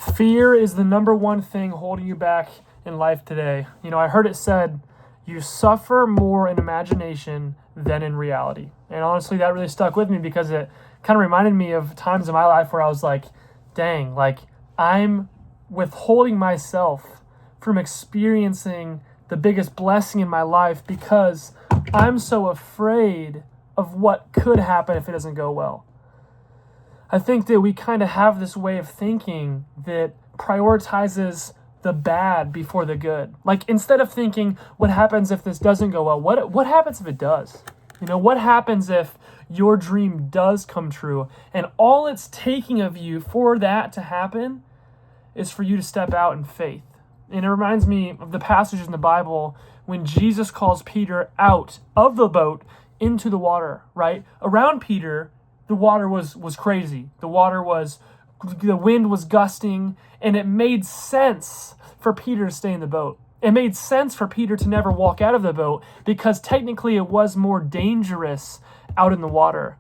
Fear is the number one thing holding you back in life today. I heard it said, you suffer more in imagination than in reality. And honestly, that really stuck with me because it kind of reminded me of times in my life where I was like, dang, like I'm withholding myself from experiencing the biggest blessing in my life because I'm so afraid of what could happen if it doesn't go well. I think that we kind of have this way of thinking that prioritizes the bad before the good. Like instead of thinking, what happens if this doesn't go well? What happens if it does? What happens if your dream does come true? And all it's taking of you for that to happen is for you to step out in faith. And it reminds me of the passages in the Bible when Jesus calls Peter out of the boat into the water, right? Around Peter, the water was crazy. The wind was gusting, and it made sense for Peter to stay in the boat. It made sense for Peter to never walk out of the boat because technically it was more dangerous out in the water.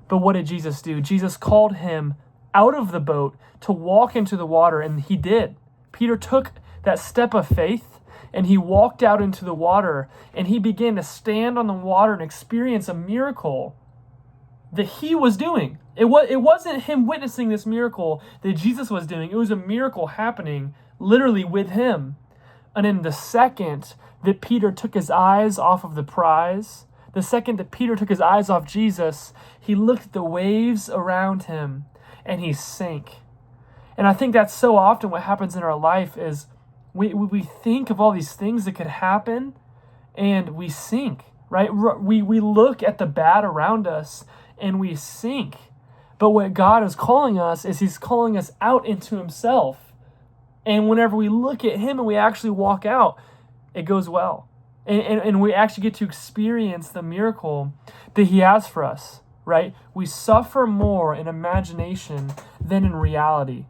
But what did Jesus do? Jesus called him out of the boat to walk into the water, and he did. Peter took that step of faith, and he walked out into the water, and he began to stand on the water and experience a miracle that he was doing. It wasn't him witnessing this miracle that Jesus was doing. It was a miracle happening literally with him. And in the second that Peter took his eyes off of the prize, the second that Peter took his eyes off Jesus, he looked at the waves around him and he sank. And I think that's so often what happens in our life is we think of all these things that could happen and we sink, right? We look at the bad around us and we sink. But what God is calling us is he's calling us out into himself. And whenever we look at him and we actually walk out, it goes well. And we actually get to experience the miracle that he has for us, right? We suffer more in imagination than in reality.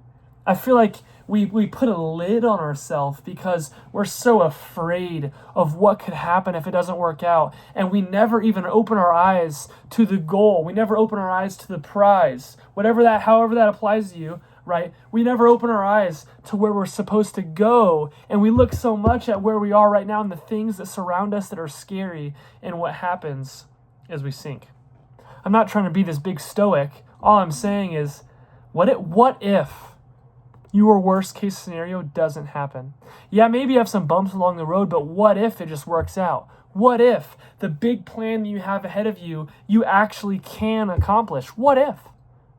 I feel like we put a lid on ourselves because we're so afraid of what could happen if it doesn't work out. And we never even open our eyes to the goal. We never open our eyes to the prize. However that applies to you, right? We never open our eyes to where we're supposed to go. And we look so much at where we are right now and the things that surround us that are scary. And what happens is we sink. I'm not trying to be this big stoic. All I'm saying is, what if your worst case scenario doesn't happen? Yeah, maybe you have some bumps along the road, but what if it just works out? What if the big plan you have ahead of you, you actually can accomplish? What if,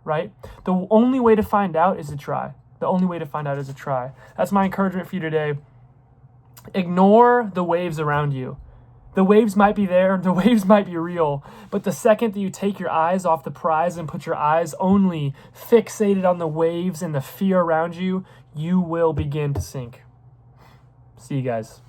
right? The only way to find out is to try. That's my encouragement for you today. Ignore the waves around you. The waves might be there, the waves might be real, but the second that you take your eyes off the prize and put your eyes only fixated on the waves and the fear around you, you will begin to sink. See you guys.